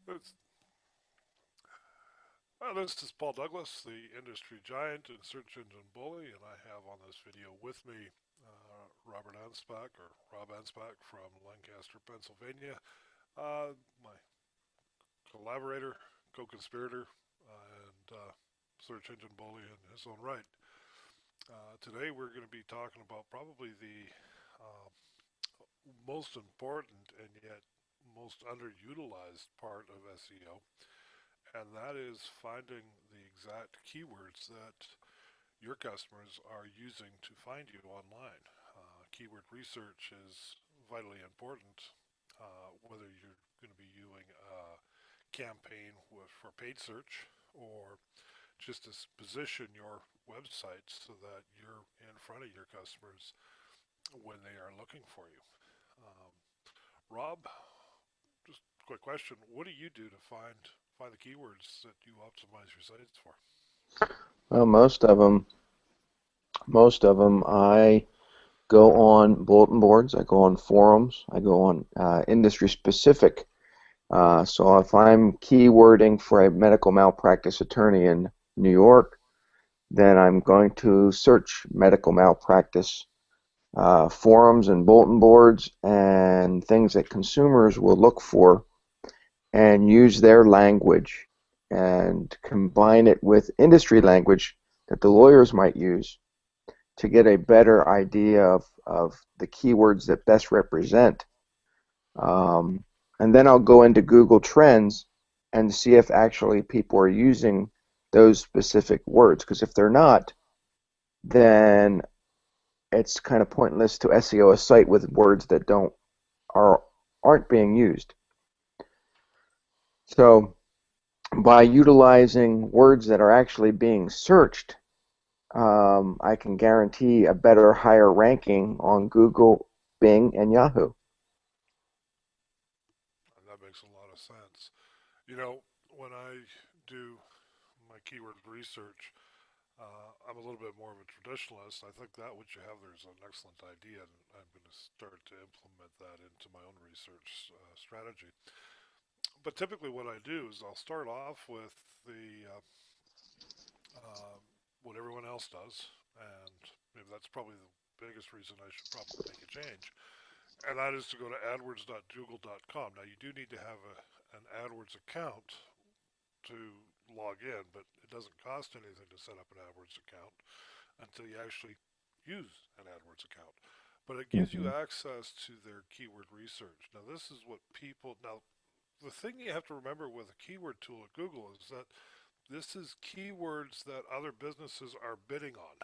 It's, this is Paul Douglas, the industry giant and search engine bully, and I have on this video with me Robert Anspach, or Rob Anspach from Lancaster, Pennsylvania, my collaborator, co-conspirator, and search engine bully in his own right. Today we're going to be talking about probably the uh, most important and yet most underutilized part of SEO, and that is finding the exact keywords that your customers are using to find you online. Keyword research is vitally important, whether you're going to be using a campaign for paid search or just to position your website so that you're in front of your customers when they are looking for you. Um, Rob, just a quick question: what do you do to find the keywords that you optimize your sites for? Well, most of them, I go on bulletin boards, I go on forums, I go on industry specific. So if I'm keywording for a medical malpractice attorney in New York, then I'm going to search medical malpractice forums and bulletin boards and things that consumers will look for and use their language and combine it with industry language that the lawyers might use to get a better idea of the keywords that best represent. Um, and then I'll go into Google Trends and see if actually people are using those specific words. Because if they're not, then it's kind of pointless to SEO a site with words that are aren't being used. So by utilizing words that are actually being searched, I can guarantee a better, higher ranking on Google, Bing, and Yahoo. And that makes a lot of sense. You know, when I do my keyword research, I'm a little bit more of a traditionalist. I think that what you have there is an excellent idea, and I'm going to start to implement that into my own research strategy. But typically, what I do is I'll start off with the what everyone else does, and maybe that's probably the biggest reason I should probably make a change, and that is to go to adwords.google.com. Now, you do need to have an AdWords account to log in, but it doesn't cost anything to set up an AdWords account until you actually use an AdWords account. But it gives you Mm-hmm. access to their keyword research. Now, this is what people. Now, the thing you have to remember with a keyword tool at Google is that this is keywords that other businesses are bidding on.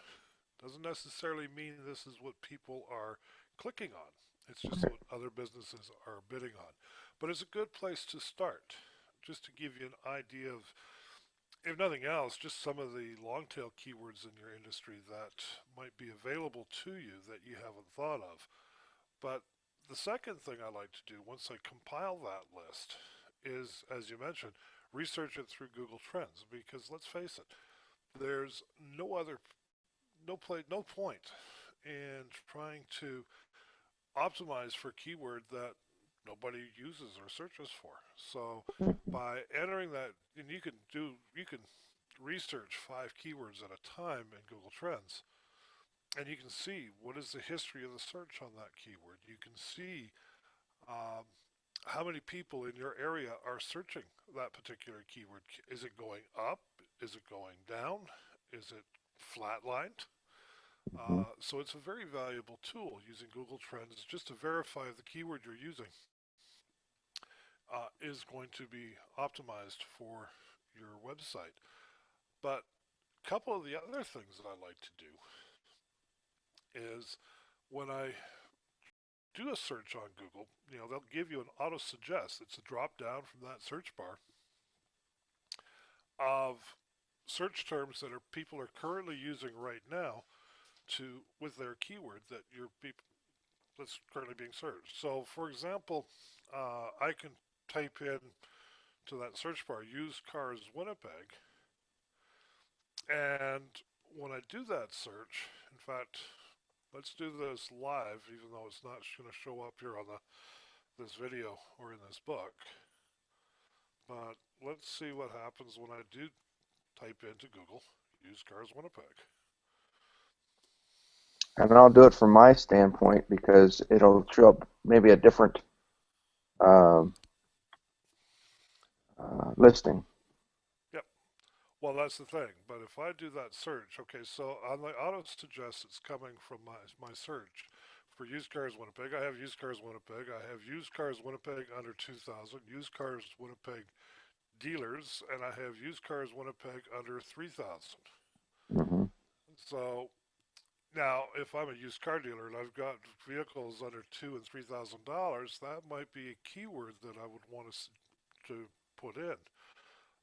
Doesn't necessarily mean this is what people are clicking on. It's just what other businesses are bidding on. But it's a good place to start, just to give you an idea of, if nothing else, just some of the long tail keywords in your industry that might be available to you that you haven't thought of. But the second thing I like to do once I compile that list is, as you mentioned, research it through Google Trends, because let's face it, there's no point in trying to optimize for a keyword that nobody uses or searches for. So by entering that, and you can research 5 keywords at a time in Google Trends, and you can see what is the history of the search on that keyword. You can see um, how many people in your area are searching that particular keyword. Is it going up? Is it going down? Is it flatlined? Mm-hmm. So it's a very valuable tool using Google Trends just to verify if the keyword you're using is going to be optimized for your website. But a couple of the other things that I like to do is when I do a search on Google, they'll give you an auto suggest. It's a drop down from that search bar of search terms that people are currently using right now to with their keyword that your people that's currently being searched. So, for example, I can type in to that search bar used cars Winnipeg, and when I do that search, in fact, let's do this live, even though it's not going to show up here on this video or in this book. but let's see what happens when I do type into Google used cars Winnipeg. And I'll do it from my standpoint because it'll show up maybe a different um listing. Yep. Well, that's the thing. But if I do that search, okay, so on the auto suggest it's coming from my search for used cars Winnipeg. I have used cars Winnipeg. I have used cars Winnipeg under 2,000, used cars Winnipeg dealers, and I have used cars Winnipeg under 3,000. Hmm. So now, if I'm a used car dealer and I've got vehicles under $2,000 and $3,000, that might be a keyword that I would want to put in.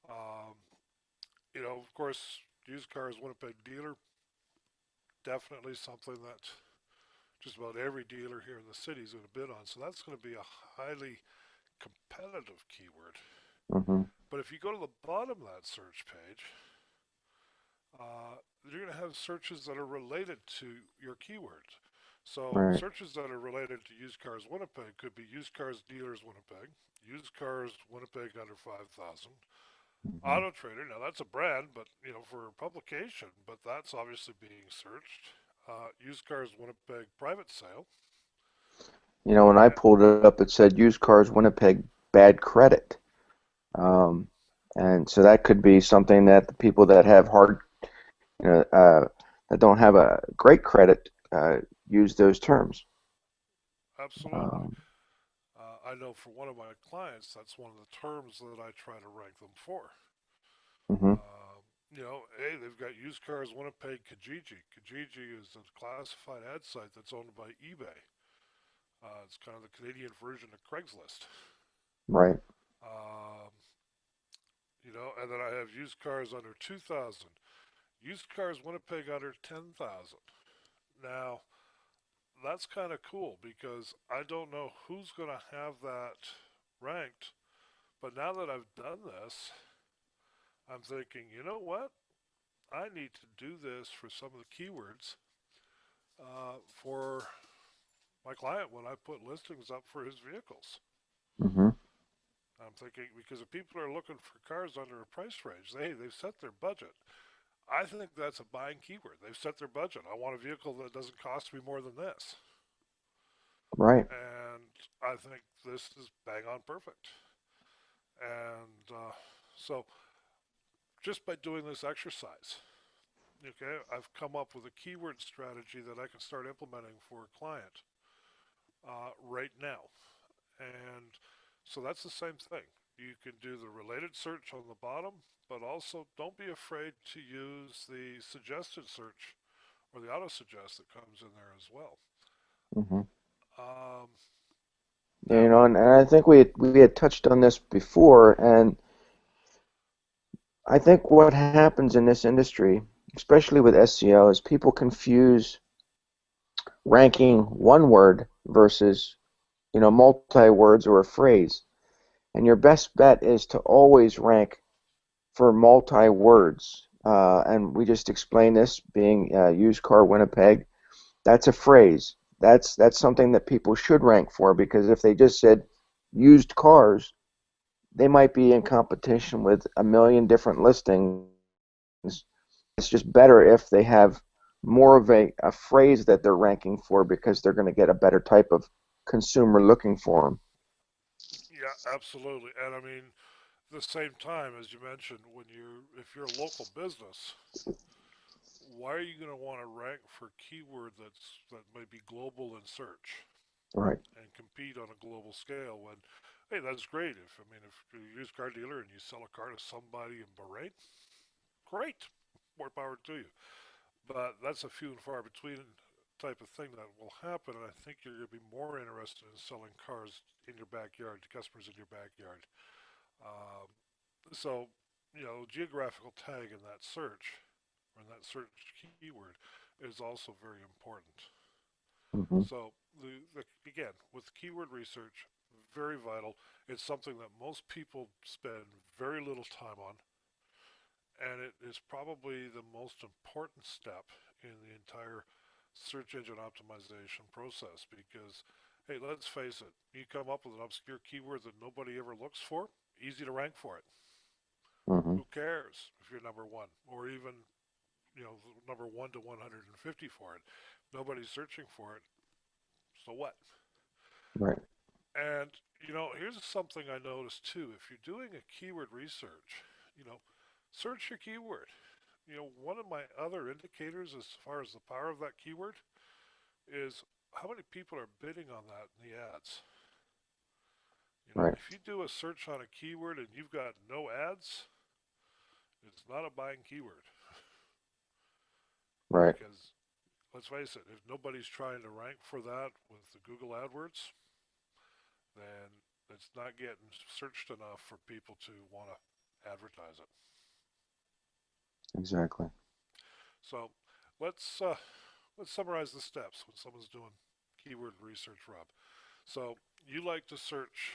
Um, of course, used cars Winnipeg dealer, definitely something that just about every dealer here in the city is going to bid on. So that's going to be a highly competitive keyword. Hmm. But if you go to the bottom of that search page, you're going to have searches that are related to your keywords. So Right. searches that are related to used cars Winnipeg could be used cars dealers Winnipeg, used cars Winnipeg under 5,000, Hmm. Auto Trader. Now that's a brand, but for publication, but that's obviously being searched. Used cars Winnipeg private sale. When I Uh, pulled it up, it said used cars Winnipeg bad credit. Um, and so that could be something that the people that have hard, you know, that don't have a great credit use those terms. Absolutely. Um, I know for one of my clients, that's one of the terms that I try to rank them for. hmm. Hey, they've got used cars Winnipeg Kijiji. Kijiji is a classified ad site that's owned by eBay. It's kind of the Canadian version of Craigslist. Right. Um, and then I have used cars under 2,000. Used cars Winnipeg under 10,000. Now, that's kind of cool because I don't know who's going to have that ranked. But now that I've done this, I'm thinking, you know what? I need to do this for some of the keywords for my client when I put listings up for his vehicles. Hmm. I'm thinking because if people are looking for cars under a price range, they've set their budget. I think that's a buying keyword. They've set their budget. I want a vehicle that doesn't cost me more than this, Right. and I think this is bang on perfect. And so, just by doing this exercise, okay, I've come up with a keyword strategy that I can start implementing for a client right now. And so that's the same thing. You can do the related search on the bottom, but also don't be afraid to use the suggested search or the auto suggest that comes in there as well. Hmm. Um, Yeah, now, and I think we had touched on this before, and I think what happens in this industry, especially with SEO, is people confuse ranking one word versus, multi-words or a phrase. And your best bet is to always rank for multi-words. And we just explained this being used car Winnipeg. That's a phrase. That's something that people should rank for because if they just said used cars, they might be in competition with a million different listings. It's just better if they have more of a phrase that they're ranking for because they're going to get a better type of consumer looking for them. yeah, absolutely. And I mean, at the same time, as you mentioned, if you're a local business, why are you going to want to rank for a keyword that might be global in search Right. and compete on a global scale when, hey, that's great. If you're a used car dealer and you sell a car to somebody in Bahrain, great, more power to you. But that's a few and far between type of thing that will happen, and I think you're going to be more interested in selling cars in your backyard to customers in your backyard. Um, so, geographical tag in that search or in that search keyword is also very important. Hmm. So, again, with keyword research, very vital. It's something that most people spend very little time on, and it is probably the most important step in the entire search engine optimization process because, hey, let's face it, you come up with an obscure keyword that nobody ever looks for, easy to rank for it. Hmm. Who cares if you're number one or even number 1 to 150 for it? Nobody's searching for it. So what? Right. And here's something I noticed too. If you're doing a keyword research, you know, search your keyword. One of my other indicators as far as the power of that keyword is how many people are bidding on that in the ads. Right. If you do a search on a keyword and you've got no ads, it's not a buying keyword. Right. Because let's face it, if nobody's trying to rank for that with the Google AdWords, then it's not getting searched enough for people to want to advertise it. Exactly. So let's summarize the steps when someone's doing keyword research, Rob. So you like to search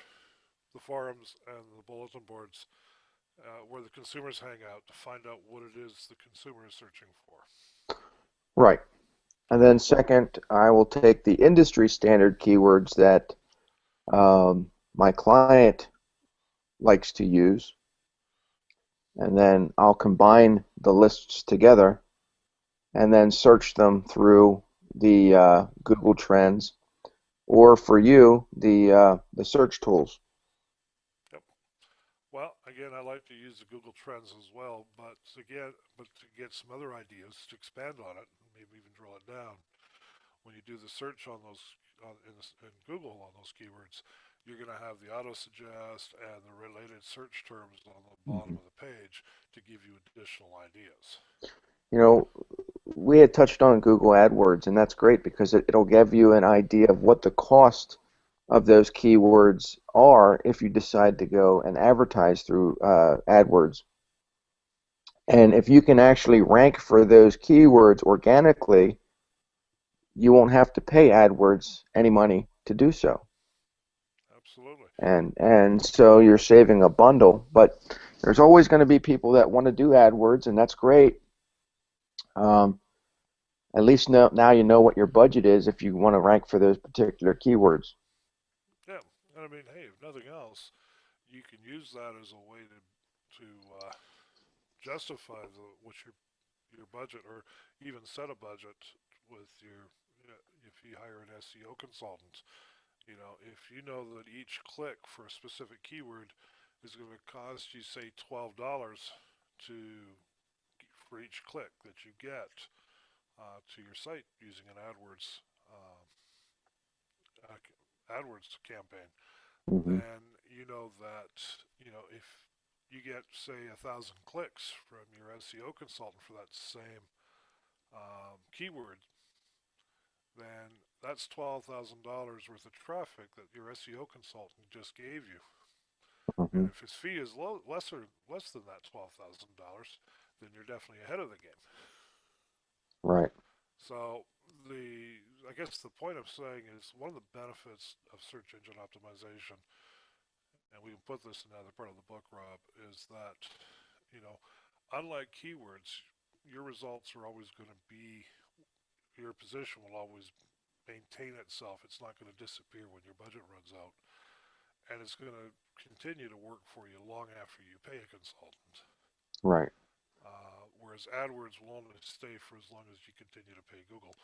the forums and the bulletin boards where the consumers hang out to find out what it is the consumer is searching for. Right. And then second, I will take the industry standard keywords that my client likes to use, and then I'll combine the lists together and then search them through the Google Trends, or for you, the search tools. Yep. Well, again, I like to use the Google Trends as well, but to get some other ideas to expand on it, maybe even drill it down. When you do the search on those in Google on those keywords, you're going to have the auto suggest and the related search terms on the bottom Mhm. of the page to give you additional ideas. You know, we had touched on Google AdWords, and that's great because it'll give you an idea of what the cost of those keywords are if you decide to go and advertise through AdWords. And if you can actually rank for those keywords organically, you won't have to pay AdWords any money to do so. Absolutely. And so you're saving a bundle, but there's always going to be people that want to do AdWords, and that's great. Um, at least now you know what your budget is if you want to rank for those particular keywords. Yeah, and I mean, hey, if nothing else, you can use that as a way to justify what your budget, or even set a budget with your if you hire an SEO consultant. If you know that each click for a specific keyword is going to cost you, say, $12 to for each click that you get to your site using an AdWords campaign, Hmm. then you know that if you get, say, 1,000 clicks from your SEO consultant for that same keyword, then that's $12,000 worth of traffic that your SEO consultant just gave you. And Hmm. if his fee is less than that $12,000, then you're definitely ahead of the game. Right. So I guess the point I'm saying is one of the benefits of search engine optimization, and we can put this in another part of the book, Rob, is that you know, unlike keywords, your results are always going to be your position will always maintain itself. It's not going to disappear when your budget runs out, and it's going to continue to work for you long after you pay a consultant. Right. Whereas AdWords will only stay for as long as you continue to pay Google.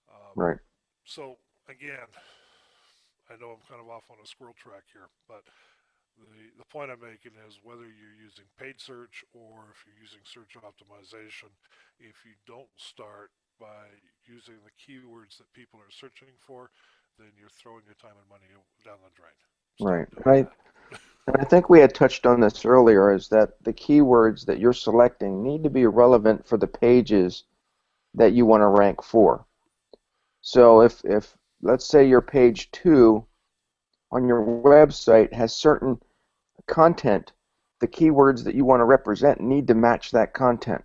Um, Right. so again, I know I'm kind of off on a squirrel track here, but the point I'm making is whether you're using paid search or if you're using search optimization, if you don't start by using the keywords that people are searching for, then you're throwing your time and money down the drain. Stop Right. doing Right. that. And I think we had touched on this earlier, is that the keywords that you're selecting need to be relevant for the pages that you want to rank for. So if let's say your page 2 on your website has certain content, the keywords that you want to represent need to match that content.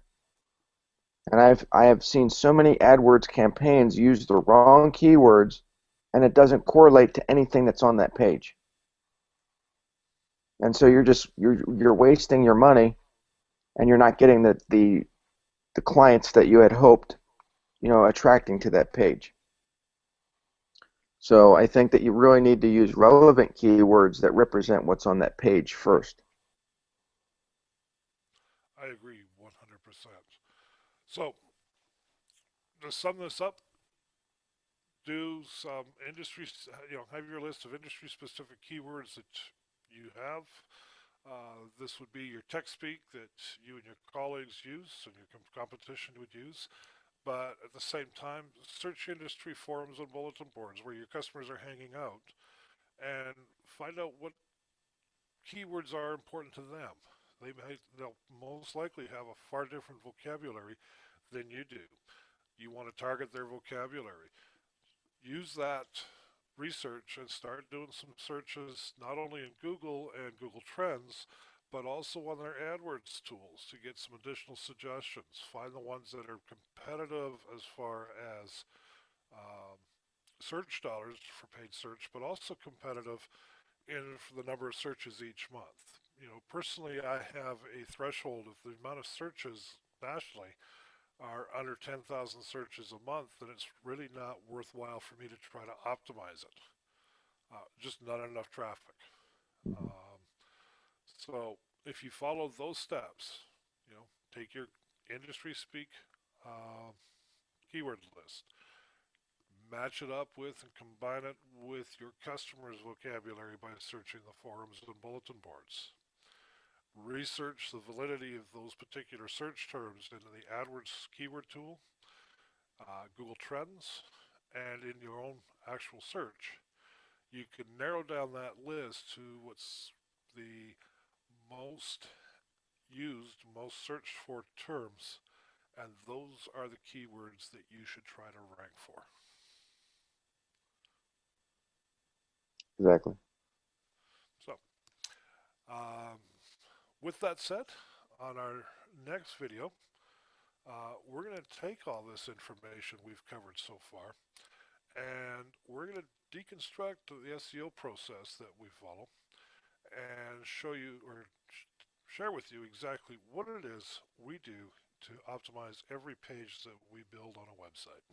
And I have seen so many AdWords campaigns use the wrong keywords, and it doesn't correlate to anything that's on that page. And so you're wasting your money, and you're not getting the clients that you had hoped, attracting to that page. So I think that you really need to use relevant keywords that represent what's on that page first. I agree 100%. So, to sum this up, do some industry, have your list of industry specific keywords that you have. This would be your tech speak that you and your colleagues use and your competition would use. But at the same time, search industry forums and bulletin boards where your customers are hanging out and find out what keywords are important to them. They'll most likely have a far different vocabulary than you do. You want to target their vocabulary. Use that research and start doing some searches not only in Google and Google Trends, but also on their AdWords tools to get some additional suggestions. Find the ones that are competitive as far as um, search dollars for paid search, but also competitive in for the number of searches each month. Personally, I have a threshold of the amount of searches nationally are under 10,000 searches a month, then it's really not worthwhile for me to try to optimize it. Just not enough traffic. Mhm. Um, so if you follow those steps, take your industry speak uh, keyword list, match it up with and combine it with your customer's vocabulary by searching the forums and bulletin boards. Research the validity of those particular search terms into the AdWords keyword tool, Google Trends, and in your own actual search. You can narrow down that list to what's the most used, most searched for terms, and those are the keywords that you should try to rank for. Exactly. So, um, with that said, on our next video, we're going to take all this information we've covered so far and we're going to deconstruct the SEO process that we follow and show you or share with you exactly what it is we do to optimize every page that we build on a website.